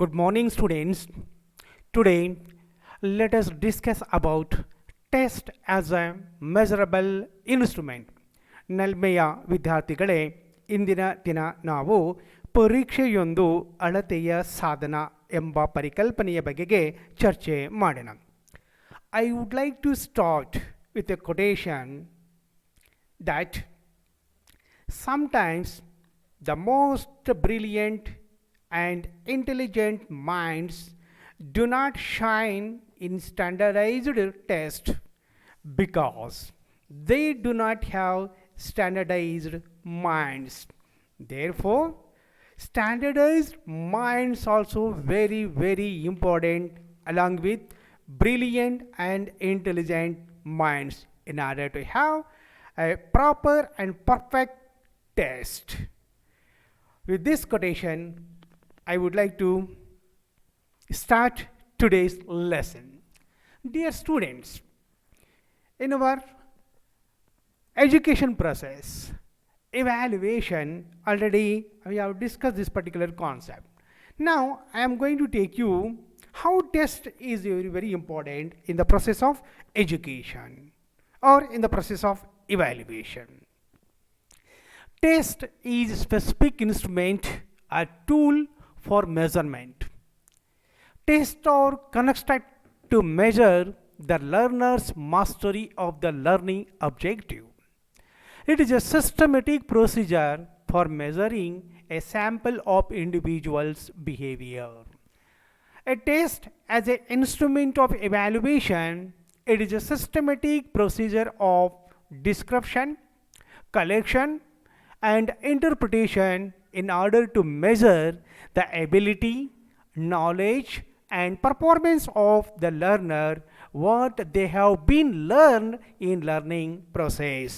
Good morning, students. Today, let us discuss about test as a measurable instrument. ನಲ್ಮೆಯ ವಿದ್ಯಾರ್ಥಿಗಳೇ, ಇಂದಿನ ದಿನ ನಾವು ಪರೀಕ್ಷೆಯೊಂದು ಅಳತೆಯ ಸಾಧನ ಎಂಬ ಪರಿಕಲ್ಪನೆಯ ಬಗೆಗೆ ಚರ್ಚೆ ಮಾಡೋಣ. I would like to start with a quotation that sometimes the most brilliant and intelligent minds do not shine in standardized tests because they do not have standardized minds. Therefore, standardized minds also very important along with brilliant and intelligent minds in order to have a proper and perfect test. With this quotation, I would like to start today's lesson. Dear students, in our education process, evaluation, already we have discussed this particular concept. Now, I am going to take you how test is very important in the process of education or in the process of evaluation. Test is a specific instrument, a tool for measurement. Tests are constructed to measure the learner's mastery of the learning objective. It is a systematic procedure for measuring a sample of individuals' behavior. A test as an instrument of evaluation, it is a systematic procedure of description, collection, and interpretation in order to measure the ability, knowledge, and performance of the learner what they have been learned in learning process.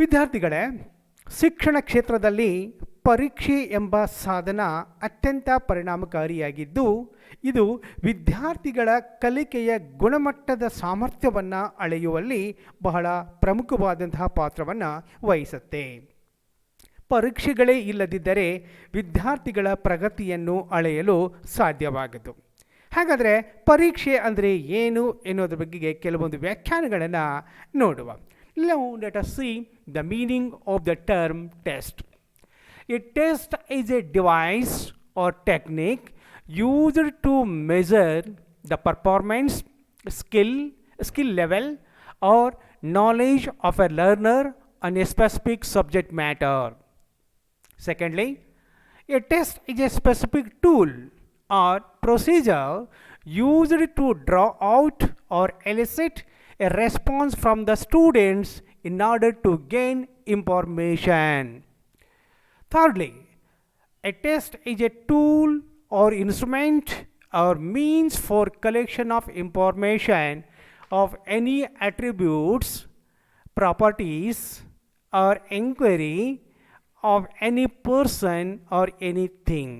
ವಿದ್ಯಾರ್ಥಿಗಳೇ, ಶಿಕ್ಷಣ ಕ್ಷೇತ್ರದಲ್ಲಿ ಪರೀಕ್ಷೆ ಎಂಬ ಸಾಧನ ಅತ್ಯಂತ ಪರಿಣಾಮಕಾರಿಯಾಗಿದ್ದು ಇದು ವಿದ್ಯಾರ್ಥಿಗಳ ಕಲಿಕೆಯ ಗುಣಮಟ್ಟದ ಸಾಮರ್ಥ್ಯವನ್ನು ಅಳೆಯುವಲ್ಲಿ ಬಹಳ ಪ್ರಮುಖವಾದಂತಹ ಪಾತ್ರವನ್ನು ವಹಿಸುತ್ತೆ. ಪರೀಕ್ಷೆಗಳೇ ಇಲ್ಲದಿದ್ದರೆ ವಿದ್ಯಾರ್ಥಿಗಳ ಪ್ರಗತಿಯನ್ನು ಅಳೆಯಲು ಸಾಧ್ಯವಾಗದು. ಹಾಗಾದರೆ ಪರೀಕ್ಷೆ ಅಂದರೆ ಏನು ಎನ್ನುವುದರ ಬಗ್ಗೆ ಕೆಲವೊಂದು ವ್ಯಾಖ್ಯಾನಗಳನ್ನು ನೋಡುವ. Now let us see the meaning of the term test. A test is a device or technique used to measure the performance, skill level, or knowledge of a learner on a specific subject matter. Secondly, a test is a specific tool or procedure used to draw out or elicit a response from the students in order to gain information. Thirdly, a test is a tool or instrument or means for collection of information of any attributes, properties, or inquiry of any person or anything.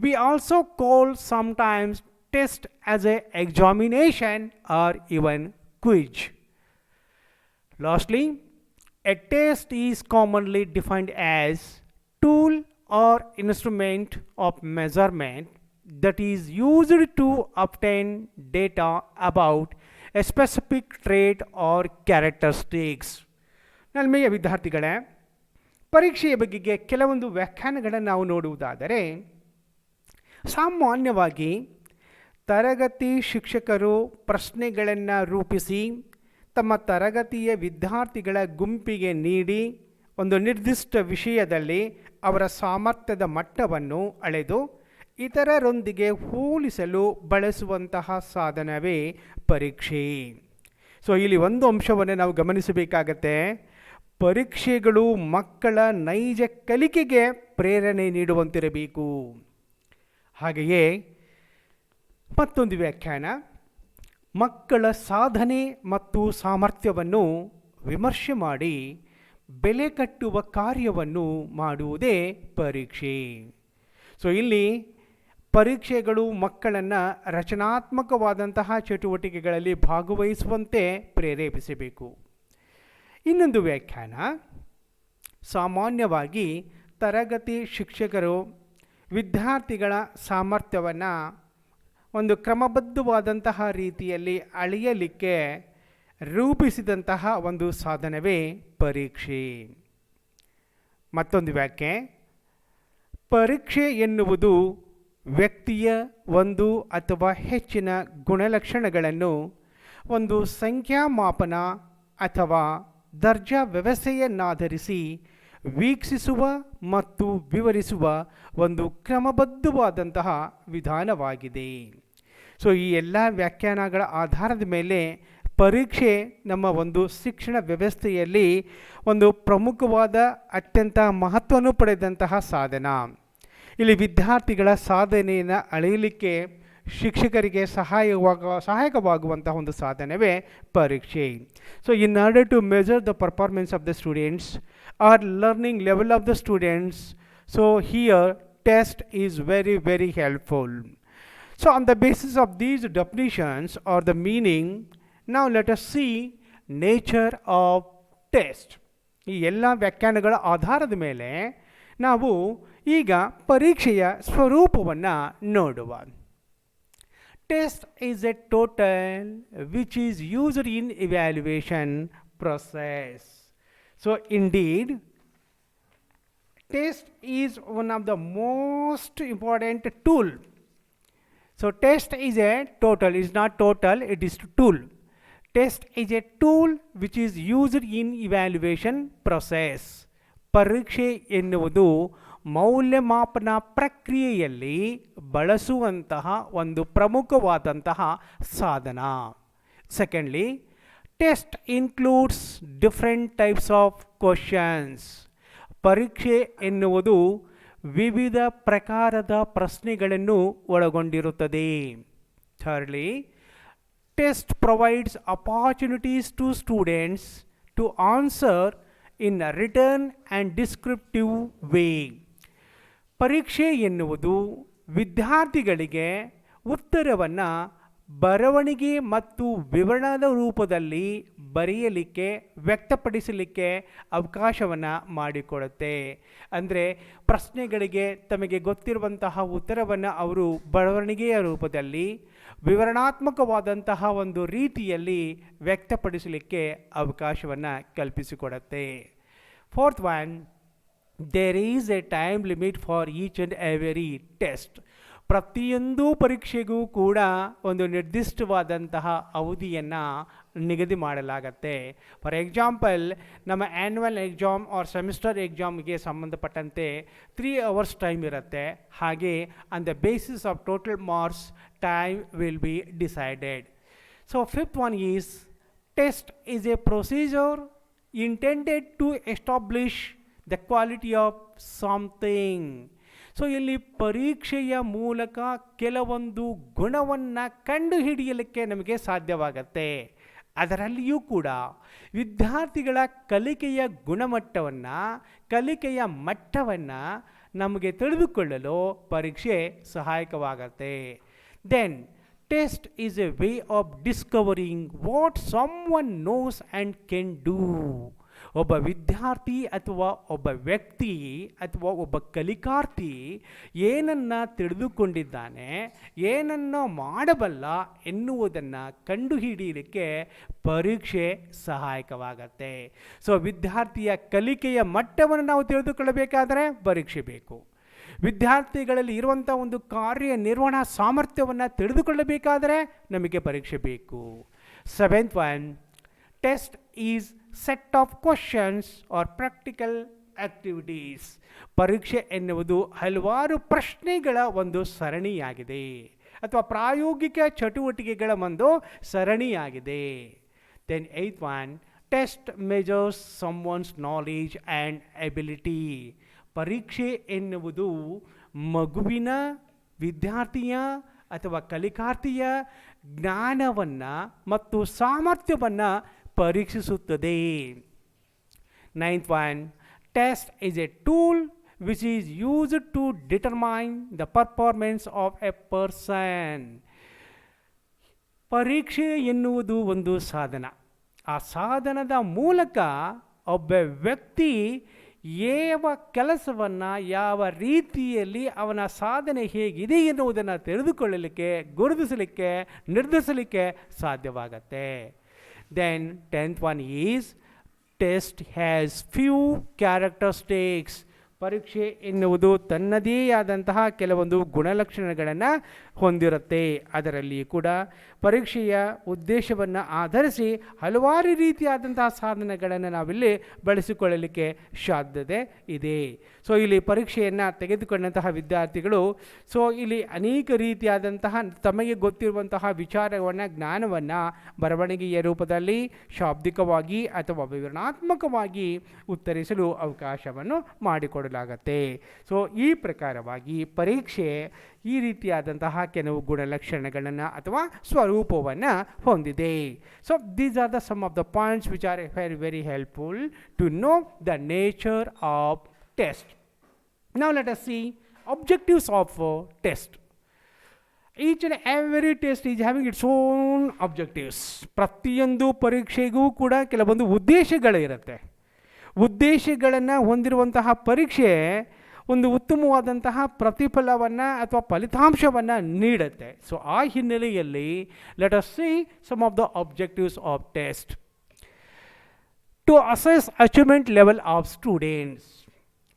We also call sometimes test as a examination or even quiz. Lastly, a test is commonly defined as tool or instrument of measurement that is used to obtain data about a specific trait or characteristics. ನಲ್ಮೆಯ ವಿದ್ಯಾರ್ಥಿಗಳೇ, ಪರೀಕ್ಷೆಯ ಬಗೆಗೆ ಕೆಲವೊಂದು ವ್ಯಾಖ್ಯಾನಗಳನ್ನು ನಾವು ನೋಡುವುದಾದರೆ, ಸಾಮಾನ್ಯವಾಗಿ ತರಗತಿ ಶಿಕ್ಷಕರು ಪ್ರಶ್ನೆಗಳನ್ನು ರೂಪಿಸಿ ತಮ್ಮ ತರಗತಿಯ ವಿದ್ಯಾರ್ಥಿಗಳ ಗುಂಪಿಗೆ ನೀಡಿ ಒಂದು ನಿರ್ದಿಷ್ಟ ವಿಷಯದಲ್ಲಿ ಅವರ ಸಾಮರ್ಥ್ಯದ ಮಟ್ಟವನ್ನು ಅಳೆದು ಇತರರೊಂದಿಗೆ ಹೋಲಿಸಲು ಬಳಸುವಂತಹ ಸಾಧನವೇ ಪರೀಕ್ಷೆ. ಸೊ ಇಲ್ಲಿ ಒಂದು ಅಂಶವನ್ನು ನಾವು ಗಮನಿಸಬೇಕಾಗತ್ತೆ. ಪರೀಕ್ಷೆಗಳು ಮಕ್ಕಳ ನೈಜ ಕಲಿಕೆಗೆ ಪ್ರೇರಣೆ ನೀಡುವಂತಿರಬೇಕು. ಹಾಗೆಯೇ ಮತ್ತೊಂದು ವ್ಯಾಖ್ಯಾನ, ಮಕ್ಕಳ ಸಾಧನೆ ಮತ್ತು ಸಾಮರ್ಥ್ಯವನ್ನು ವಿಮರ್ಶೆ ಮಾಡಿ ಬೆಲೆ ಕಟ್ಟುವ ಕಾರ್ಯವನ್ನು ಮಾಡುವುದೇ ಪರೀಕ್ಷೆ. ಸೊ ಇಲ್ಲಿ ಪರೀಕ್ಷೆಗಳು ಮಕ್ಕಳನ್ನು ರಚನಾತ್ಮಕವಾದಂತಹ ಚಟುವಟಿಕೆಗಳಲ್ಲಿ ಭಾಗವಹಿಸುವಂತೆ ಪ್ರೇರೇಪಿಸಬೇಕು. ಇನ್ನೊಂದು ವ್ಯಾಖ್ಯಾನ, ಸಾಮಾನ್ಯವಾಗಿ ತರಗತಿ ಶಿಕ್ಷಕರು ವಿದ್ಯಾರ್ಥಿಗಳ ಸಾಮರ್ಥ್ಯವನ್ನು ಒಂದು ಕ್ರಮಬದ್ಧವಾದಂತಹ ರೀತಿಯಲ್ಲಿ ಅಳೆಯಲಿಕ್ಕೆ ರೂಪಿಸಿದಂತಹ ಒಂದು ಸಾಧನವೇ ಪರೀಕ್ಷೆ. ಮತ್ತೊಂದು ವ್ಯಾಖ್ಯೆ, ಪರೀಕ್ಷೆ ಎನ್ನುವುದು ವ್ಯಕ್ತಿಯ ಒಂದು ಅಥವಾ ಹೆಚ್ಚಿನ ಗುಣಲಕ್ಷಣಗಳನ್ನು ಒಂದು ಸಂಖ್ಯಾಮಾಪನ ಅಥವಾ ದರ್ಜಾ ವ್ಯವಸ್ಥೆಯನ್ನಾಧರಿಸಿ ವೀಕ್ಷಿಸುವ ಮತ್ತು ವಿವರಿಸುವ ಒಂದು ಕ್ರಮಬದ್ಧವಾದಂತಹ ವಿಧಾನವಾಗಿದೆ. ಸೊ ಈ ಎಲ್ಲ ವ್ಯಾಖ್ಯಾನಗಳ ಆಧಾರದ ಮೇಲೆ ಪರೀಕ್ಷೆ ನಮ್ಮ ಒಂದು ಶಿಕ್ಷಣ ವ್ಯವಸ್ಥೆಯಲ್ಲಿ ಒಂದು ಪ್ರಮುಖವಾದ ಅತ್ಯಂತ ಮಹತ್ವವನ್ನು ಪಡೆದಂತಹ ಸಾಧನ. ಇಲ್ಲಿ ವಿದ್ಯಾರ್ಥಿಗಳ ಸಾಧನೆಯನ್ನು ಅಳೆಯಲಿಕ್ಕೆ ಶಿಕ್ಷಕರಿಗೆ ಸಹಾಯಕವಾಗುವಂತಹ ಒಂದು ಸಾಧನವೇ ಪರೀಕ್ಷೆ. So in order to measure the performance of the students or learning level of the students, so here test is very helpful. So on the basis of these definitions or the meaning, now let us see nature of test. ಈ ಎಲ್ಲ ವ್ಯಾಖ್ಯಾನಗಳ ಆಧಾರದ ಮೇಲೆ ನಾವು ಈಗ ಪರೀಕ್ಷೆಯ ಸ್ವರೂಪವನ್ನು ನೋಡುವ. Test is a total which is used in evaluation process. So indeed, test is one of the most important tool. So test is a total, is not total, it is tool. Test is a tool which is used in evaluation process. ಪರೀಕ್ಷೆ ಎನ್ನುವುದು ಮೌಲ್ಯಮಾಪನ ಪ್ರಕ್ರಿಯೆಯಲ್ಲಿ ಬಳಸುವಂತಹ ಒಂದು ಪ್ರಮುಖವಾದಂತಹ ಸಾಧನ. Secondly, test includes different types of questions. ಪರೀಕ್ಷೆ ಎನ್ನುವುದು ವಿವಿಧ ಪ್ರಕಾರದ ಪ್ರಶ್ನೆಗಳನ್ನು ಒಳಗೊಂಡಿರುತ್ತದೆ. Thirdly, test provides opportunities to students to answer in a written and descriptive way. ಪರೀಕ್ಷೆ ಎನ್ನುವುದು ವಿದ್ಯಾರ್ಥಿಗಳಿಗೆ ಉತ್ತರವನ್ನು ಬರವಣಿಗೆ ಮತ್ತು ವಿವರಣದ ರೂಪದಲ್ಲಿ ಬರೆಯಲಿಕ್ಕೆ, ವ್ಯಕ್ತಪಡಿಸಲಿಕ್ಕೆ ಅವಕಾಶವನ್ನು ಮಾಡಿಕೊಡುತ್ತೆ. ಅಂದರೆ ಪ್ರಶ್ನೆಗಳಿಗೆ ತಮಗೆ ಗೊತ್ತಿರುವಂತಹ ಉತ್ತರವನ್ನು ಅವರು ಬರವಣಿಗೆಯ ರೂಪದಲ್ಲಿ ವಿವರಣಾತ್ಮಕವಾದಂತಹ ಒಂದು ರೀತಿಯಲ್ಲಿ ವ್ಯಕ್ತಪಡಿಸಲಿಕ್ಕೆ ಅವಕಾಶವನ್ನು ಕಲ್ಪಿಸಿಕೊಡುತ್ತೆ. Fourth one, there is a time limit for each and every test. ಪ್ರತಿಯೊಂದು ಪರೀಕ್ಷೆಗೂ ಕೂಡ ಒಂದು ನಿರ್ದಿಷ್ಟವಾದಂತಹ ಅವಧಿಯನ್ನು ನಿಗದಿ ಮಾಡಲಾಗತ್ತೆ. ಫಾರ್ ಎಕ್ಸಾಂಪಲ್, ನಮ್ಮ ಆ್ಯನ್ಯುವಲ್ ಎಕ್ಸಾಮ್ ಆರ್ ಸೆಮಿಸ್ಟರ್ ಎಕ್ಸಾಮ್ಗೆ ಸಂಬಂಧಪಟ್ಟಂತೆ 3 hours ಟೈಮ್ ಇರುತ್ತೆ. ಹಾಗೆ on the basis of total marks time will be decided. So fifth one is, test is a procedure intended to establish the quality of something. So ಇಲ್ಲಿ ಪರೀಕ್ಷೆಯ ಮೂಲಕ ಕೆಲವೊಂದು ಗುಣವನ್ನು ಕಂಡುಹಿಡಿಯಲಿಕ್ಕೆ ನಮಗೆ ಸಾಧ್ಯವಾಗತ್ತೆ. ಅದರಲ್ಲಿಯೂ ಕೂಡ ವಿದ್ಯಾರ್ಥಿಗಳ ಕಲಿಕೆಯ ಗುಣಮಟ್ಟವನ್ನು, ಕಲಿಕೆಯ ಮಟ್ಟವನ್ನು ನಮಗೆ ತಿಳಿದುಕೊಳ್ಳಲು ಪರೀಕ್ಷೆ ಸಹಾಯಕವಾಗತ್ತೆ. Then test is a way of discovering what someone knows and can do. ಒಬ್ಬ ವಿದ್ಯಾರ್ಥಿ ಅಥವಾ ಒಬ್ಬ ವ್ಯಕ್ತಿ ಅಥವಾ ಒಬ್ಬ ಕಲಿಕಾರ್ಥಿ ಏನನ್ನು ತಿಳಿದುಕೊಂಡಿದ್ದಾನೆ, ಏನನ್ನು ಮಾಡಬಲ್ಲ ಎನ್ನುವುದನ್ನು ಕಂಡುಹಿಡಿಯಲಿಕ್ಕೆ ಪರೀಕ್ಷೆ ಸಹಾಯಕವಾಗತ್ತೆ. ಸೊ ವಿದ್ಯಾರ್ಥಿಯ ಕಲಿಕೆಯ ಮಟ್ಟವನ್ನು ನಾವು ತಿಳಿದುಕೊಳ್ಳಬೇಕಾದರೆ ಪರೀಕ್ಷೆ ಬೇಕು. ವಿದ್ಯಾರ್ಥಿಗಳಲ್ಲಿ ಇರುವಂಥ ಒಂದು ಕಾರ್ಯನಿರ್ವಹಣಾ ಸಾಮರ್ಥ್ಯವನ್ನು ತಿಳಿದುಕೊಳ್ಳಬೇಕಾದರೆ ನಮಗೆ ಪರೀಕ್ಷೆ ಬೇಕು. Seventh one, test is set of questions are practical activities. ಪರೀಕ್ಷೆ ಎನ್ನುವುದು ಹಲವಾರು ಪ್ರಶ್ನೆಗಳ ಒಂದು ಸರಣಿಯಾಗಿದೆ ಅಥವಾ ಪ್ರಾಯೋಗಿಕ ಚಟುವಟಿಕೆಗಳ ಒಂದು ಸರಣಿಯಾಗಿದೆ. Then eighth one, test measures someone's knowledge and ability. ಪರೀಕ್ಷೆ ಎನ್ನುವುದು ಮಗುವಿನ, ವಿದ್ಯಾರ್ಥಿಯ ಅಥವಾ ಕಲಿಕಾರ್ಥಿಯ ಜ್ಞಾನವನ್ನು ಮತ್ತು ಸಾಮರ್ಥ್ಯವನ್ನು ಪರೀಕ್ಷಿಸುತ್ತದೆ. Ninth one, test is a tool which is used to determine the performance of a person. ಪರೀಕ್ಷೆ ಎನ್ನುವುದು ಒಂದು ಸಾಧನ. ಆ ಸಾಧನದ ಮೂಲಕ ಒಬ್ಬ ವ್ಯಕ್ತಿ ಯಾವ ಕೆಲಸವನ್ನು ಯಾವ ರೀತಿಯಲ್ಲಿ ಅವನ ಸಾಧನೆ ಹೇಗಿದೆ ಎನ್ನುವುದನ್ನು ತಿಳಿದುಕೊಳ್ಳಲಿಕ್ಕೆ, ಗುರುತಿಸಲಿಕ್ಕೆ, ನಿರ್ಧರಿಸಲಿಕ್ಕೆ ಸಾಧ್ಯವಾಗತ್ತೆ. Then 10th one is test has few characteristics. ಪರೀಕ್ಷೆ ಎನ್ನುವುದು ತನ್ನದೇ ಆದಂತಹ ಕೆಲವೊಂದು ಗುಣಲಕ್ಷಣಗಳನ್ನು ಹೊಂದಿರುತ್ತೆ. ಅದರಲ್ಲಿ ಕೂಡ ಪರೀಕ್ಷೆಯ ಉದ್ದೇಶವನ್ನು ಆಧರಿಸಿ ಹಲವಾರು ರೀತಿಯಾದಂತಹ ಸಾಧನಗಳನ್ನು ನಾವಿಲ್ಲಿ ಬಳಸಿಕೊಳ್ಳಲಿಕ್ಕೆ ಸಾಧ್ಯತೆ ಇದೆ. ಸೊ ಇಲ್ಲಿ ಪರೀಕ್ಷೆಯನ್ನು ತೆಗೆದುಕೊಂಡಂತಹ ವಿದ್ಯಾರ್ಥಿಗಳು ಇಲ್ಲಿ ಅನೇಕ ರೀತಿಯಾದಂತಹ ತಮಗೆ ಗೊತ್ತಿರುವಂತಹ ವಿಚಾರವನ್ನು, ಜ್ಞಾನವನ್ನು ಬರವಣಿಗೆಯ ರೂಪದಲ್ಲಿ ಶಾಬ್ದಿಕವಾಗಿ ಅಥವಾ ವಿವರಣಾತ್ಮಕವಾಗಿ ಉತ್ತರಿಸಲು ಅವಕಾಶವನ್ನು ಮಾಡಿಕೊಡಲಾಗತ್ತೆ. ಈ ಪ್ರಕಾರವಾಗಿ ಪರೀಕ್ಷೆ ಈ ರೀತಿಯಾದಂತಹ ಕೆಲವು ಗುಣಲಕ್ಷಣಗಳನ್ನು ಅಥವಾ ಸ್ವರೂಪವನ್ನು ಹೊಂದಿದೆ. These are the some of the points which are very helpful to know the nature of test. Now let us see objectives of test. Each and every test is having its own objectives. ಪ್ರತಿಯೊಂದು ಪರೀಕ್ಷೆಗೂ ಕೂಡ ಕೆಲವೊಂದು ಉದ್ದೇಶಗಳಿರುತ್ತೆ. ಉದ್ದೇಶಗಳನ್ನು ಹೊಂದಿರುವಂತಹ ಪರೀಕ್ಷೆ ಒಂದು ಉತ್ತಮವಾದಂತಹ ಪ್ರತಿಫಲವನ್ನು ಅಥವಾ ಫಲಿತಾಂಶವನ್ನು ನೀಡುತ್ತೆ. ಆ ಹಿನ್ನೆಲೆಯಲ್ಲಿ let us see some of the objectives of test. To assess achievement level of students.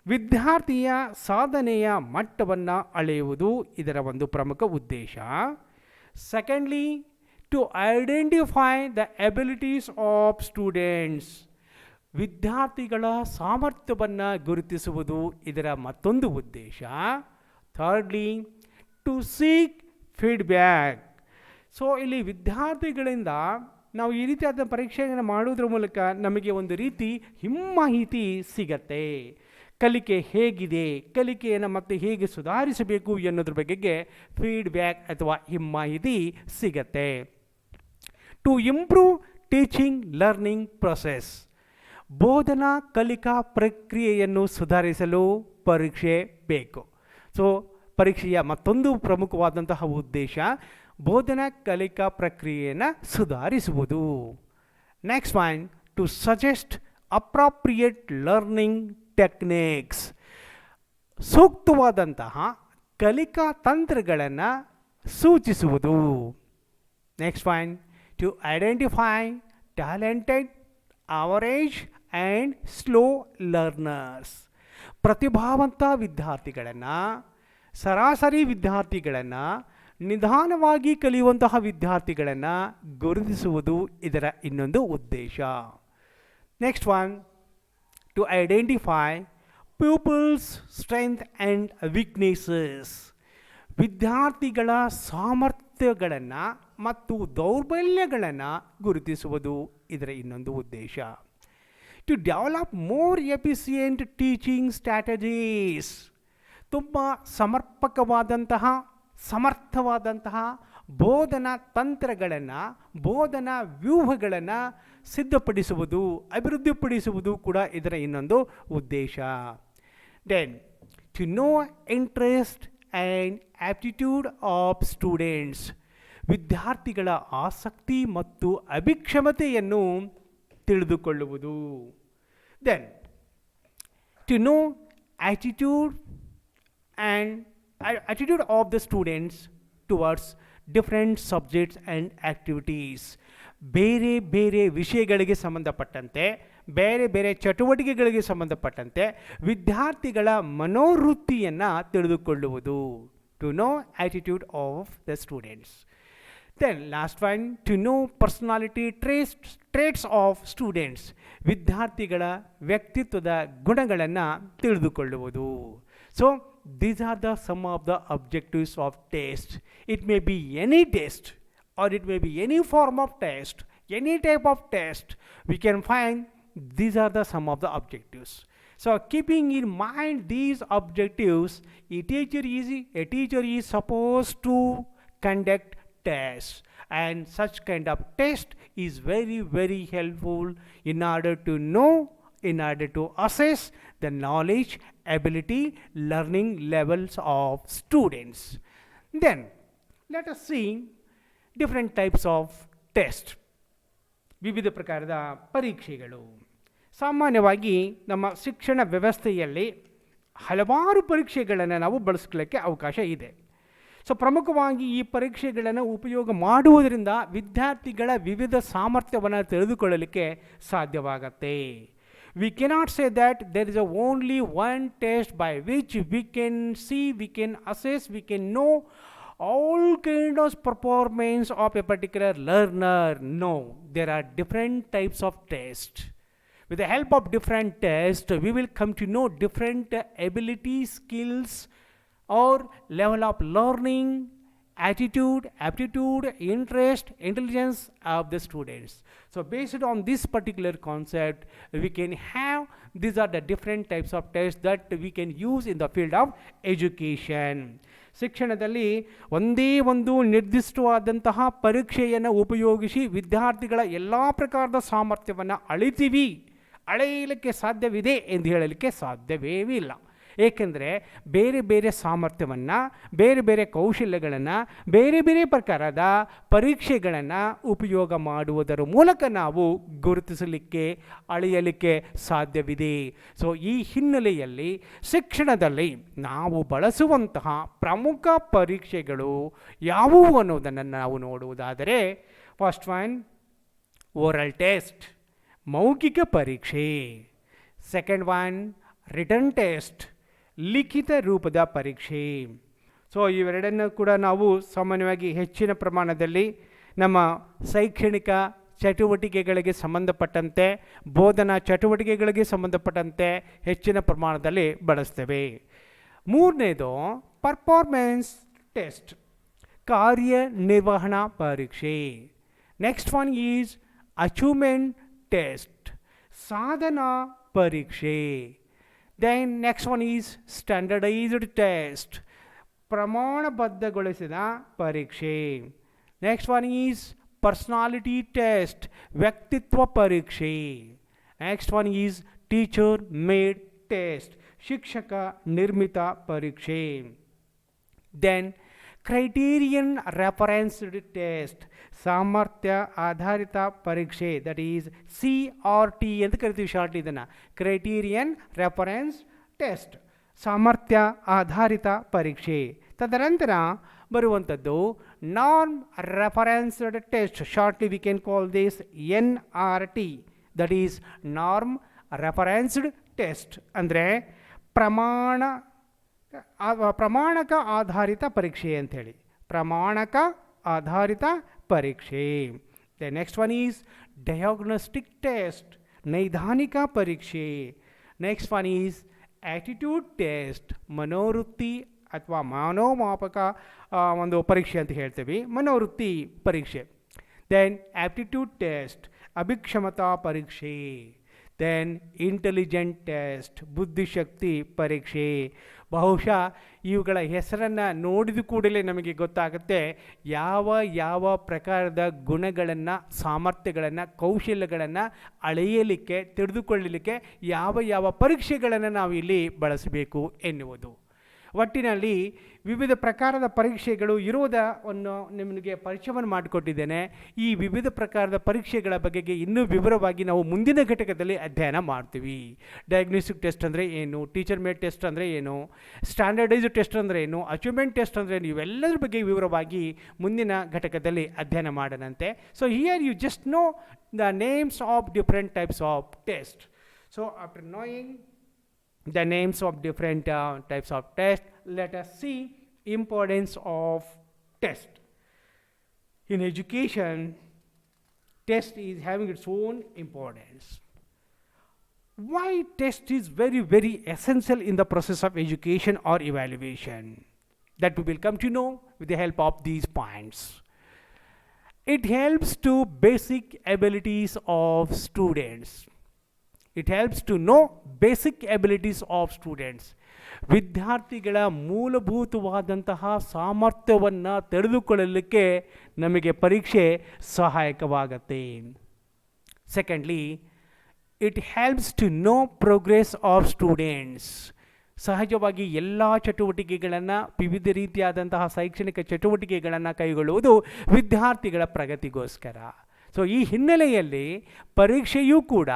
ವಿದ್ಯಾರ್ಥಿಯ ಸಾಧನೆಯ ಮಟ್ಟವನ್ನು ಅಳೆಯುವುದು ಇದರ ಒಂದು ಪ್ರಮುಖ ಉದ್ದೇಶ. Secondly, to identify the abilities of students. ವಿದ್ಯಾರ್ಥಿಗಳ ಸಾಮರ್ಥ್ಯವನ್ನು ಗುರುತಿಸುವುದು ಇದರ ಮತ್ತೊಂದು ಉದ್ದೇಶ. Thirdly, to seek feedback. ಇಲ್ಲಿ ವಿದ್ಯಾರ್ಥಿಗಳಿಂದ ನಾವು ಈ ರೀತಿಯಾದ ಪರೀಕ್ಷೆಯನ್ನು ಮಾಡುವುದರ ಮೂಲಕ ನಮಗೆ ಒಂದು ರೀತಿ ಹಿಮ್ಮಾಹಿತಿ ಸಿಗತ್ತೆ. ಕಲಿಕೆ ಹೇಗಿದೆ, ಕಲಿಕೆಯನ್ನು ಮತ್ತೆ ಹೇಗೆ ಸುಧಾರಿಸಬೇಕು ಎನ್ನುವುದ್ರ ಬಗೆಗೆ ಫೀಡ್ಬ್ಯಾಕ್ ಅಥವಾ ಹಿಮ್ಮಾಹಿತಿ ಸಿಗತ್ತೆ. To improve teaching learning process. ಬೋಧನಾ ಕಲಿಕಾ ಪ್ರಕ್ರಿಯೆಯನ್ನು ಸುಧಾರಿಸಲು ಪರೀಕ್ಷೆ ಬೇಕು. ಪರೀಕ್ಷೆಯ ಮತ್ತೊಂದು ಪ್ರಮುಖವಾದಂತಹ ಉದ್ದೇಶ ಬೋಧನಾ ಕಲಿಕಾ ಪ್ರಕ್ರಿಯೆಯನ್ನು ಸುಧಾರಿಸುವುದು. Next point, to suggest appropriate learning techniques. ಸೂಕ್ತವಾದಂತಹ ಕಲಿಕಾ ತಂತ್ರಗಳನ್ನು ಸೂಚಿಸುವುದು. Next point, to identify talented, average and slow learners. ಪ್ರತಿಭಾವಂತ ವಿದ್ಯಾರ್ಥಿಗಳನ್ನು, ಸರಾಸರಿ ವಿದ್ಯಾರ್ಥಿಗಳನ್ನು, ನಿಧಾನವಾಗಿ ಕಲಿಯುವಂತಹ ವಿದ್ಯಾರ್ಥಿಗಳನ್ನು ಗುರುತಿಸುವುದು ಇದರ ಇನ್ನೊಂದು ಉದ್ದೇಶ. Next one, to identify people's strength and weaknesses. ವಿದ್ಯಾರ್ಥಿಗಳ ಸಾಮರ್ಥ್ಯಗಳನ್ನು ಮತ್ತು ದೌರ್ಬಲ್ಯಗಳನ್ನು ಗುರುತಿಸುವುದು ಇದರ ಇನ್ನೊಂದು ಉದ್ದೇಶ. To develop more efficient teaching strategies. ತುಂಬ ಸಮರ್ಪಕವಾದಂತಹ, ಸಮರ್ಥವಾದಂತಹ ಬೋಧನಾ ತಂತ್ರಗಳನ್ನು, ಬೋಧನಾ ವ್ಯೂಹಗಳನ್ನು ಸಿದ್ಧಪಡಿಸುವುದು, ಅಭಿವೃದ್ಧಿಪಡಿಸುವುದು ಕೂಡ ಇದರ ಇನ್ನೊಂದು ಉದ್ದೇಶ. Then to know interest and aptitude of students. ವಿದ್ಯಾರ್ಥಿಗಳ ಆಸಕ್ತಿ ಮತ್ತು ಅಭಿಕ್ಷಮತೆಯನ್ನು ತಿಳಿದುಕೊಳ್ಳುವುದು. Then to know attitude of the students towards different subjects and activities. ಬೇರೆ ಬೇರೆ ವಿಷಯಗಳಿಗೆ ಸಂಬಂಧಪಟ್ಟಂತೆ, ಬೇರೆ ಬೇರೆ ಚಟುವಟಿಕೆಗಳಿಗೆ ಸಂಬಂಧಪಟ್ಟಂತೆ ವಿದ್ಯಾರ್ಥಿಗಳ ಮನೋವೃತ್ತಿಯನ್ನು ತಿಳಿದುಕೊಳ್ಳುವುದು. To know attitude of the students. Then last one, to know personality traits of students. ವಿದ್ಯಾರ್ಥಿಗಳ ವ್ಯಕ್ತಿತ್ವದ ಗುಣಗಳನ್ನು ತಿಳಿದುಕೊಳ್ಳುವುದು. These are the some of the objectives of test. It may be any test or it may be any form of test, any type of test. We can find these are the some of the objectives. Keeping in mind these objectives, a teacher is supposed to conduct tests, and such kind of test is very very helpful in order to know, in order to assess the knowledge, ability, learning levels of students. Then let us see different types of test. ವಿವಿಧ ಪ್ರಕಾರದ ಪರೀಕ್ಷೆಗಳು. ಸಾಮಾನ್ಯವಾಗಿ ನಮ್ಮ ಶಿಕ್ಷಣ ವ್ಯವಸ್ಥೆಯಲ್ಲಿ ಹಲವಾರು ಪರೀಕ್ಷೆಗಳನ್ನು ನಾವು ಬಳಸ್ಕೊಳ್ಳೋಕ್ಕೆ ಅವಕಾಶ ಇದೆ. ಸೊ ಪ್ರಮುಖವಾಗಿ ಈ ಪರೀಕ್ಷೆಗಳನ್ನು ಉಪಯೋಗ ಮಾಡುವುದರಿಂದ ವಿದ್ಯಾರ್ಥಿಗಳ ವಿವಿಧ ಸಾಮರ್ಥ್ಯವನ್ನು ತಿಳಿದುಕೊಳ್ಳಲಿಕ್ಕೆ ಸಾಧ್ಯವಾಗತ್ತೆ. We cannot say that there is only one test by which we can see, we can assess, we can know all kinds of performance of a particular learner. No, there are different types of tests. With the help of different tests, we will come to know different abilities, skills, or level of learning, attitude, aptitude, interest, intelligence of the students. So based on this particular concept, we can have, these are the different types of tests that we can use in the field of education. ಶಿಕ್ಷಣದಲ್ಲಿ ಒಂದೇ ಒಂದು ನಿರ್ದಿಷ್ಟವಾದಂತಹ ಪರೀಕ್ಷೆಯನ್ನು ಉಪಯೋಗಿಸಿ ವಿದ್ಯಾರ್ಥಿಗಳ ಎಲ್ಲ ಪ್ರಕಾರದ ಸಾಮರ್ಥ್ಯವನ್ನು ಅಳೆಯಲಿಕ್ಕೆ ಸಾಧ್ಯವಿದೆ ಎಂದು ಹೇಳಲಿಕ್ಕೆ ಸಾಧ್ಯವೇ ಇಲ್ಲ. ಏಕೆಂದರೆ ಬೇರೆ ಬೇರೆ ಸಾಮರ್ಥ್ಯವನ್ನು, ಬೇರೆ ಬೇರೆ ಕೌಶಲ್ಯಗಳನ್ನು, ಬೇರೆ ಬೇರೆ ಪ್ರಕಾರದ ಪರೀಕ್ಷೆಗಳನ್ನು ಉಪಯೋಗ ಮಾಡುವುದರ ಮೂಲಕ ನಾವು ಗುರುತಿಸಲಿಕ್ಕೆ, ಅಳೆಯಲಿಕ್ಕೆ ಸಾಧ್ಯವಿದೆ. ಸೊ ಈ ಹಿನ್ನೆಲೆಯಲ್ಲಿ ಶಿಕ್ಷಣದಲ್ಲಿ ನಾವು ಬಳಸುವಂತಹ ಪ್ರಮುಖ ಪರೀಕ್ಷೆಗಳು ಯಾವುವು ಅನ್ನೋದನ್ನು ನಾವು ನೋಡುವುದಾದರೆ, ಫಸ್ಟ್ ಒನ್ ಓರಲ್ ಟೆಸ್ಟ್, ಮೌಖಿಕ ಪರೀಕ್ಷೆ. ಸೆಕೆಂಡ್ ಒನ್ ರಿಟನ್ ಟೆಸ್ಟ್, ಲಿಖಿತ ರೂಪದ ಪರೀಕ್ಷೆ. ಸೊ ಇವೆರಡನ್ನು ಕೂಡ ನಾವು ಸಾಮಾನ್ಯವಾಗಿ ಹೆಚ್ಚಿನ ಪ್ರಮಾಣದಲ್ಲಿ ನಮ್ಮ ಶೈಕ್ಷಣಿಕ ಚಟುವಟಿಕೆಗಳಿಗೆ ಸಂಬಂಧಪಟ್ಟಂತೆ, ಬೋಧನಾ ಚಟುವಟಿಕೆಗಳಿಗೆ ಸಂಬಂಧಪಟ್ಟಂತೆ ಹೆಚ್ಚಿನ ಪ್ರಮಾಣದಲ್ಲಿ ಬಳಸ್ತೇವೆ. ಮೂರನೇದು ಪರ್ಫಾರ್ಮೆನ್ಸ್ ಟೆಸ್ಟ್, ಕಾರ್ಯನಿರ್ವಹಣಾ ಪರೀಕ್ಷೆ. Next one is achievement test, ಸಾಧನಾ ಪರೀಕ್ಷೆ. Then next one is standardized test, ಪ್ರಮಾಣಬದ್ಧಗೊಳಿಸಿದ ಪರೀಕ್ಷೆ. Next one is personality test, ವ್ಯಕ್ತಿತ್ವ ಪರೀಕ್ಷೆ. Next one is teacher made test, ಶಿಕ್ಷಕ ನಿರ್ಮಿತ ಪರೀಕ್ಷೆ. ದೆನ್ ಕ್ರೈಟೀರಿಯನ್ ರೆಫರೆನ್ಸ್ಡ್ ಟೆಸ್ಟ್, ಸಾಮರ್ಥ್ಯ ಆಧಾರಿತ ಪರೀಕ್ಷೆ, ದಟ್ ಈಸ್ CRT ಅಂತ ಕರಿತೀವಿ ಶಾರ್ಟ್ ಇದನ್ನು. ಕ್ರೈಟೀರಿಯನ್ ರೆಫರೆನ್ಸ್ ಟೆಸ್ಟ್, ಸಾಮರ್ಥ್ಯ ಆಧಾರಿತ ಪರೀಕ್ಷೆ. ತದನಂತರ ಬರುವಂಥದ್ದು norm referenced test, shortly we can call this NRT, that is norm referenced test. ಅಂದರೆ ಪ್ರಮಾಣಕ ಆಧಾರಿತ ಪರೀಕ್ಷೆ ಅಂಥೇಳಿ, ಪ್ರಮಾಣಕ ಆಧಾರಿತ ಪರೀಕ್ಷೆ. The next one is diagnostic test, ನೈದಾನಿಕ ಪರೀಕ್ಷೆ. Next one is attitude test, ಮನೋವೃತ್ತಿ ಅಥವಾ ಮನೋಮಾಪಕ ಒಂದು ಪರೀಕ್ಷೆ ಅಂತ ಹೇಳ್ತೀವಿ, ಮನೋವೃತ್ತಿ ಪರೀಕ್ಷೆ. ದೆನ್ ಆ್ಯಪ್ಟಿಟ್ಯೂಡ್ ಟೆಸ್ಟ್, ಅಭಿಕ್ಷಮತಾ ಪರೀಕ್ಷೆ. ದೆನ್ ಇಂಟೆಲಿಜೆಂಟ್ ಟೆಸ್ಟ್, ಬುದ್ಧಿಶಕ್ತಿ ಪರೀಕ್ಷೆ. ಬಹುಶಃ ಇವುಗಳ ಹೆಸರನ್ನು ನೋಡಿದ ಕೂಡಲೇ ನಮಗೆ ಗೊತ್ತಾಗುತ್ತೆ ಯಾವ ಪ್ರಕಾರದ ಗುಣಗಳನ್ನು, ಸಾಮರ್ಥ್ಯಗಳನ್ನು, ಕೌಶಲ್ಯಗಳನ್ನು ಅಳೆಯಲಿಕ್ಕೆ, ತಿಳಿದುಕೊಳ್ಳಲಿಕ್ಕೆ ಯಾವ ಪರೀಕ್ಷೆಗಳನ್ನು ನಾವು ಇಲ್ಲಿ ಬಳಸಬೇಕು ಎನ್ನುವುದು. ಒಟ್ಟಿನಲ್ಲಿ ವಿವಿಧ ಪ್ರಕಾರದ ಪರೀಕ್ಷೆಗಳು ಇರುವುದನ್ನು ನಿಮಗೆ ಪರಿಚಯವನ್ನು ಮಾಡಿಕೊಟ್ಟಿದ್ದೇನೆ. ಈ ವಿವಿಧ ಪ್ರಕಾರದ ಪರೀಕ್ಷೆಗಳ ಬಗೆಗೆ ಇನ್ನೂ ವಿವರವಾಗಿ ನಾವು ಮುಂದಿನ ಘಟಕದಲ್ಲಿ ಅಧ್ಯಯನ ಮಾಡ್ತೀವಿ. ಡಯಾಗ್ನೋಸ್ಟಿಕ್ ಟೆಸ್ಟ್ ಅಂದರೆ ಏನು, ಟೀಚರ್ ಮೇಡ್ ಟೆಸ್ಟ್ ಅಂದರೆ ಏನು, ಸ್ಟ್ಯಾಂಡರ್ಡೈಸ್ಡ್ ಟೆಸ್ಟ್ ಅಂದರೆ ಏನು, ಅಚೀವ್ಮೆಂಟ್ ಟೆಸ್ಟ್ ಅಂದರೆ ಏನು, ಇವೆಲ್ಲದರ ಬಗ್ಗೆ ವಿವರವಾಗಿ ಮುಂದಿನ ಘಟಕದಲ್ಲಿ ಅಧ್ಯಯನ ಮಾಡೋಣಂತೆ. So here you just know the names of different types of test. So after knowing the names of different types of tests, let us see importance of test. In education, test is having its own importance. Why test is very, very essential in the process of education or evaluation? That we will come to know with the help of these points. It helps to basic abilities of students. It helps to know basic abilities of students. ವಿದ್ಯಾರ್ಥಿಗಳ ಮೂಲಭೂತವಾದಂತಹ ಸಾಮರ್ಥ್ಯವನ್ನು ತಿಳಿದುಕೊಳ್ಳಲಿಕ್ಕೆ ನಮಗೆ ಪರೀಕ್ಷೆ ಸಹಾಯಕವಾಗುತ್ತೆ. Secondly, it helps to know progress of students. ಸಹಜವಾಗಿ ಎಲ್ಲ ಚಟುವಟಿಕೆಗಳನ್ನು, ವಿವಿಧ ರೀತಿಯಾದಂತಹ ಶೈಕ್ಷಣಿಕ ಚಟುವಟಿಕೆಗಳನ್ನು ಕೈಗೊಳ್ಳುವುದು ವಿದ್ಯಾರ್ಥಿಗಳ ಪ್ರಗತಿಗೋಸ್ಕರ. ಸೊ ಈ ಹಿನ್ನೆಲೆಯಲ್ಲಿ ಪರೀಕ್ಷೆಯೂ ಕೂಡ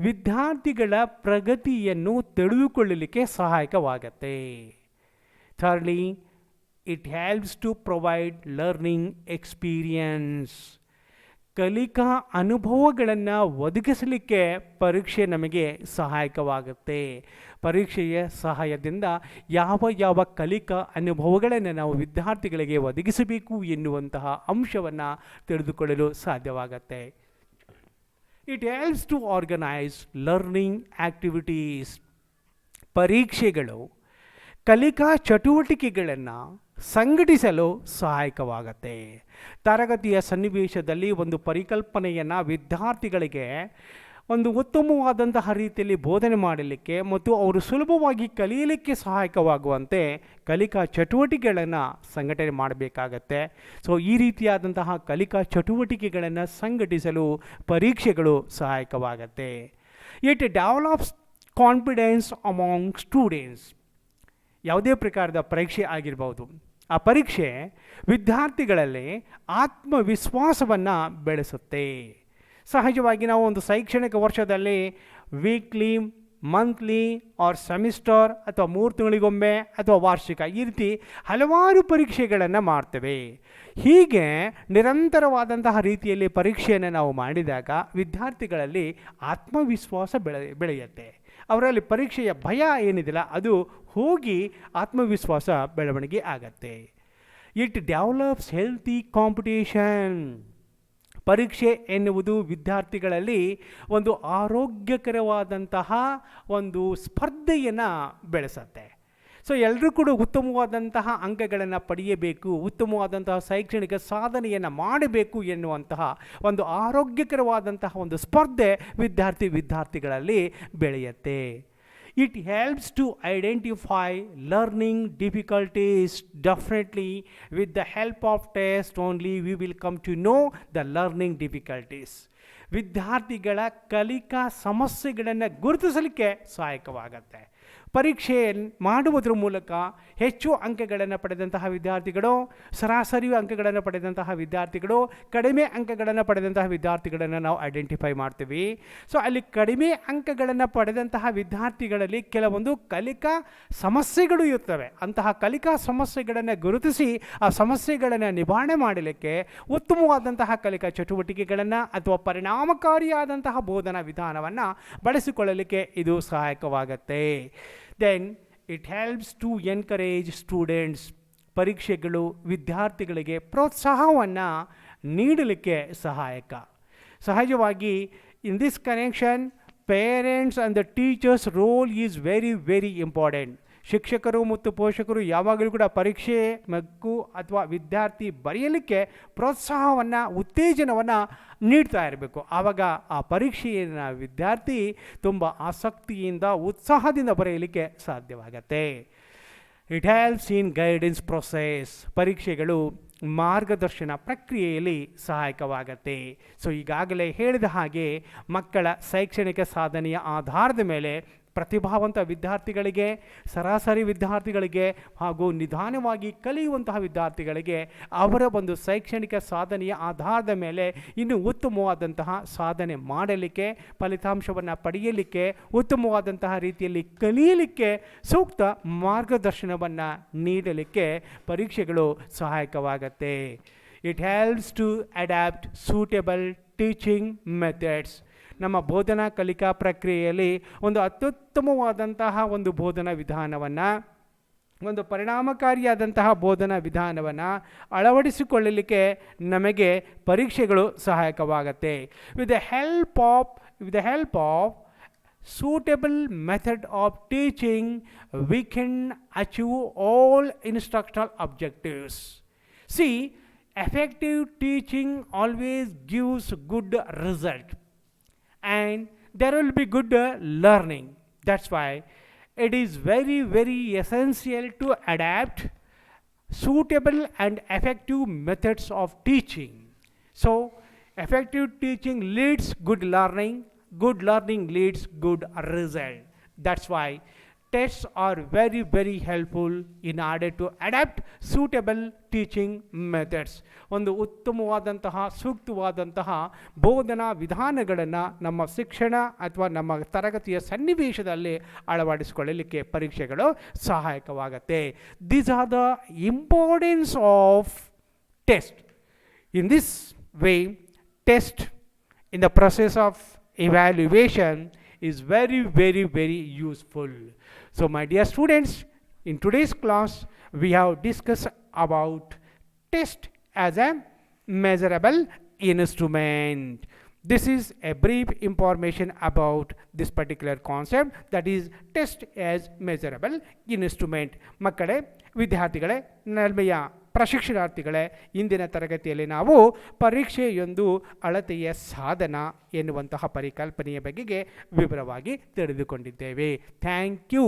ವಿದ್ಯಾರ್ಥಿಗಳ ಪ್ರಗತಿಯನ್ನು ತಿಳಿದುಕೊಳ್ಳಲಿಕ್ಕೆ ಸಹಾಯಕವಾಗತ್ತೆ. Thirdly, it helps to provide learning experience. ಕಲಿಕಾ ಅನುಭವಗಳನ್ನು ಒದಗಿಸಲಿಕ್ಕೆ ಪರೀಕ್ಷೆ ನಮಗೆ ಸಹಾಯಕವಾಗುತ್ತೆ. ಪರೀಕ್ಷೆಯ ಸಹಾಯದಿಂದ ಯಾವ ಯಾವ ಕಲಿಕಾ ಅನುಭವಗಳನ್ನು ನಾವು ವಿದ್ಯಾರ್ಥಿಗಳಿಗೆ ಒದಗಿಸಬೇಕು ಎನ್ನುವಂತಹ ಅಂಶವನ್ನು ತಿಳಿದುಕೊಳ್ಳಲು ಸಾಧ್ಯವಾಗತ್ತೆ. It helps to organise learning activities. ಪರೀಕ್ಷೆಗಳು ಕಲಿಕಾ ಚಟುವಟಿಕೆಗಳನ್ನು ಸಂಘಟಿಸಲು ಸಹಾಯಕವಾಗತ್ತೆ. ತರಗತಿಯ ಸನ್ನಿವೇಶದಲ್ಲಿ ಒಂದು ಪರಿಕಲ್ಪನೆಯನ್ನು ವಿದ್ಯಾರ್ಥಿಗಳಿಗೆ ಒಂದು ಉತ್ತಮವಾದಂತಹ ರೀತಿಯಲ್ಲಿ ಬೋಧನೆ ಮಾಡಲಿಕ್ಕೆ ಮತ್ತು ಅವರು ಸುಲಭವಾಗಿ ಕಲಿಯಲಿಕ್ಕೆ ಸಹಾಯಕವಾಗುವಂತೆ ಕಲಿಕಾ ಚಟುವಟಿಕೆಗಳನ್ನು ಸಂಘಟನೆ ಮಾಡಬೇಕಾಗತ್ತೆ. ಸೊ ಈ ರೀತಿಯಾದಂತಹ ಕಲಿಕಾ ಚಟುವಟಿಕೆಗಳನ್ನು ಸಂಘಟಿಸಲು ಪರೀಕ್ಷೆಗಳು ಸಹಾಯಕವಾಗತ್ತೆ. It develops confidence among students. ಯಾವುದೇ ಪ್ರಕಾರದ ಪರೀಕ್ಷೆ ಆಗಿರ್ಬೋದು, ಆ ಪರೀಕ್ಷೆ ವಿದ್ಯಾರ್ಥಿಗಳಲ್ಲಿ ಆತ್ಮವಿಶ್ವಾಸವನ್ನು ಬೆಳೆಸುತ್ತೆ. ಸಹಜವಾಗಿ ನಾವು ಒಂದು ಶೈಕ್ಷಣಿಕ ವರ್ಷದಲ್ಲಿ ವೀಕ್ಲಿ, ಮಂತ್ಲಿ ಆರ್ ಸೆಮಿಸ್ಟರ್ ಅಥವಾ 3 ತಿಂಗಳಿಗೊಮ್ಮೆ ಅಥವಾ ವಾರ್ಷಿಕ ಈ ರೀತಿ ಹಲವಾರು ಪರೀಕ್ಷೆಗಳನ್ನು ಮಾಡ್ತೇವೆ. ಹೀಗೆ ನಿರಂತರವಾದಂತಹ ರೀತಿಯಲ್ಲಿ ಪರೀಕ್ಷೆಯನ್ನು ನಾವು ಮಾಡಿದಾಗ ವಿದ್ಯಾರ್ಥಿಗಳಲ್ಲಿ ಆತ್ಮವಿಶ್ವಾಸ ಬೆಳೆಯುತ್ತೆ. ಅವರಲ್ಲಿ ಪರೀಕ್ಷೆಯ ಭಯ ಏನಿದೆಯಲ್ಲ ಅದು ಹೋಗಿ ಆತ್ಮವಿಶ್ವಾಸ ಬೆಳವಣಿಗೆ ಆಗತ್ತೆ. It develops healthy competition. ಪರೀಕ್ಷೆ ಎನ್ನುವುದು ವಿದ್ಯಾರ್ಥಿಗಳಲ್ಲಿ ಒಂದು ಆರೋಗ್ಯಕರವಾದಂತಹ ಒಂದು ಸ್ಪರ್ಧೆಯನ್ನು ಬೆಳೆಸತ್ತೆ. ಸೊ ಎಲ್ಲರೂ ಕೂಡ ಉತ್ತಮವಾದಂತಹ ಅಂಕಗಳನ್ನು ಪಡೆಯಬೇಕು, ಉತ್ತಮವಾದಂತಹ ಶೈಕ್ಷಣಿಕ ಸಾಧನೆಯನ್ನು ಮಾಡಬೇಕು ಎನ್ನುವಂತಹ ಒಂದು ಆರೋಗ್ಯಕರವಾದಂತಹ ಒಂದು ಸ್ಪರ್ಧೆ ವಿದ್ಯಾರ್ಥಿಗಳಲ್ಲಿ ಬೆಳೆಯುತ್ತೆ. It helps to identify learning difficulties. Definitely with the help of test only we will come to know the learning difficulties. ವಿದ್ಯಾರ್ಥಿಗಳ ಕಲಿಕಾ ಸಮಸ್ಯೆಗಳನ್ನು ಗುರುತಿಸಲಿಕ್ಕೆ ಸಹಾಯಕವಾಗತ್ತೆ. ಪರೀಕ್ಷೆ ಮಾಡುವುದರ ಮೂಲಕ ಹೆಚ್ಚು ಅಂಕಗಳನ್ನು ಪಡೆದಂತಹ ವಿದ್ಯಾರ್ಥಿಗಳು, ಸರಾಸರಿ ಅಂಕಗಳನ್ನು ಪಡೆದಂತಹ ವಿದ್ಯಾರ್ಥಿಗಳು, ಕಡಿಮೆ ಅಂಕಗಳನ್ನು ಪಡೆದಂತಹ ವಿದ್ಯಾರ್ಥಿಗಳನ್ನು ನಾವು ಐಡೆಂಟಿಫೈ ಮಾಡ್ತೀವಿ. ಸೊ ಅಲ್ಲಿ ಕಡಿಮೆ ಅಂಕಗಳನ್ನು ಪಡೆದಂತಹ ವಿದ್ಯಾರ್ಥಿಗಳಲ್ಲಿ ಕೆಲವೊಂದು ಕಲಿಕಾ ಸಮಸ್ಯೆಗಳು ಇರ್ತವೆ. ಅಂತಹ ಕಲಿಕಾ ಸಮಸ್ಯೆಗಳನ್ನು ಗುರುತಿಸಿ ಆ ಸಮಸ್ಯೆಗಳನ್ನು ನಿವಾರಣೆ ಮಾಡಲಿಕ್ಕೆ ಉತ್ತಮವಾದಂತಹ ಕಲಿಕಾ ಚಟುವಟಿಕೆಗಳನ್ನು ಅಥವಾ ಪರಿಣಾಮಕಾರಿಯಾದಂತಹ ಬೋಧನಾ ವಿಧಾನವನ್ನು ಬಳಸಿಕೊಳ್ಳಲಿಕ್ಕೆ ಇದು ಸಹಾಯಕವಾಗತ್ತೆ. Then it helps to encourage students. ಪರೀಕ್ಷೆಗಳು ವಿದ್ಯಾರ್ಥಿಗಳಿಗೆ ಪ್ರೋತ್ಸಾಹವನ್ನು ನೀಡಲಿಕ್ಕೆ ಸಹಾಯಕ. ಸಹಜವಾಗಿ in this connection parents and the teachers role is very very important. ಶಿಕ್ಷಕರು ಮತ್ತು ಪೋಷಕರು ಯಾವಾಗಲೂ ಕೂಡ ಪರೀಕ್ಷೆ ಮಗು ಅಥವಾ ವಿದ್ಯಾರ್ಥಿ ಬರೆಯಲಿಕ್ಕೆ ಪ್ರೋತ್ಸಾಹವನ್ನು, ಉತ್ತೇಜನವನ್ನು ನೀಡ್ತಾ ಇರಬೇಕು. ಆವಾಗ ಆ ಪರೀಕ್ಷೆಯನ್ನು ವಿದ್ಯಾರ್ಥಿ ತುಂಬ ಆಸಕ್ತಿಯಿಂದ, ಉತ್ಸಾಹದಿಂದ ಬರೆಯಲಿಕ್ಕೆ ಸಾಧ್ಯವಾಗತ್ತೆ. It helps in guidance process. ಪರೀಕ್ಷೆಗಳು ಮಾರ್ಗದರ್ಶನ ಪ್ರಕ್ರಿಯೆಯಲ್ಲಿ ಸಹಾಯಕವಾಗತ್ತೆ. ಸೊ ಈಗಾಗಲೇ ಹೇಳಿದ ಹಾಗೆ ಮಕ್ಕಳ ಶೈಕ್ಷಣಿಕ ಸಾಧನೆಯ ಆಧಾರದ ಮೇಲೆ ಪ್ರತಿಭಾವಂತ ವಿದ್ಯಾರ್ಥಿಗಳಿಗೆ, ಸರಾಸರಿ ವಿದ್ಯಾರ್ಥಿಗಳಿಗೆ ಹಾಗೂ ನಿಧಾನವಾಗಿ ಕಲಿಯುವಂತಹ ವಿದ್ಯಾರ್ಥಿಗಳಿಗೆ ಅವರ ಒಂದು ಶೈಕ್ಷಣಿಕ ಸಾಧನೆಯ ಆಧಾರದ ಮೇಲೆ ಇನ್ನೂ ಉತ್ತಮವಾದಂತಹ ಸಾಧನೆ ಮಾಡಲಿಕ್ಕೆ, ಫಲಿತಾಂಶವನ್ನು ಪಡೆಯಲಿಕ್ಕೆ, ಉತ್ತಮವಾದಂತಹ ರೀತಿಯಲ್ಲಿ ಕಲಿಯಲಿಕ್ಕೆ ಸೂಕ್ತ ಮಾರ್ಗದರ್ಶನವನ್ನು ನೀಡಲಿಕ್ಕೆ ಪರೀಕ್ಷೆಗಳು ಸಹಾಯಕವಾಗತ್ತೆ. It helps to adapt suitable teaching methods. ನಮ್ಮ ಬೋಧನಾ ಕಲಿಕಾ ಪ್ರಕ್ರಿಯೆಯಲ್ಲಿ ಒಂದು ಅತ್ಯುತ್ತಮವಾದಂತಹ ಒಂದು ಬೋಧನಾ ವಿಧಾನವನ್ನು, ಒಂದು ಪರಿಣಾಮಕಾರಿಯಾದಂತಹ ಬೋಧನಾ ವಿಧಾನವನ್ನು ಅಳವಡಿಸಿಕೊಳ್ಳಲಿಕ್ಕೆ ನಮಗೆ ಪರೀಕ್ಷೆಗಳು ಸಹಾಯಕವಾಗತ್ತೆ. With the help of suitable method of teaching we can achieve all instructional objectives. See, effective teaching always gives good result and there will be good learning. That's why it is very very essential to adapt suitable and effective methods of teaching. So effective teaching leads good learning, good learning leads good result. That's why tests are very very helpful in order to adapt suitable teaching methods. ಒಂದು ಉತ್ತಮವಾದಂತಹ ಸೂಕ್ತವಾದಂತಹ ಬೋಧನಾ ವಿಧಾನಗಳನ್ನು ನಮ್ಮ ಶಿಕ್ಷಣ ಅಥವಾ ನಮ್ಮ ತರಗತಿಯ ಸನ್ನಿವೇಶದಲ್ಲಿ ಅಳವಡಿಸಿಕೊಳ್ಳಲಿಕ್ಕೆ ಪರೀಕ್ಷೆಗಳು ಸಹಾಯಕವಾಗುತ್ತೆ. These are the importance of test. In this way, test in the process of evaluation is very very very useful. So my dear students, in today's class we have discussed about test as a measurable instrument. This is a brief information about this particular concept, that is test as measurable instrument. ಮಕ್ಕಳೇ, ವಿದ್ಯಾರ್ಥಿಗಳೇ, ನಲ್ಮೆಯ ಪ್ರಶಿಕ್ಷಣಾರ್ಥಿಗಳೇ, ಇಂದಿನ ತರಗತಿಯಲ್ಲಿ ನಾವು ಪರೀಕ್ಷೆಯೊಂದು ಅಳತೆಯ ಸಾಧನ ಎನ್ನುವಂತಹ ಪರಿಕಲ್ಪನೆಯ ಬಗೆಗೆ ವಿವರವಾಗಿ ತಿಳಿದುಕೊಂಡಿದ್ದೇವೆ. Thank you.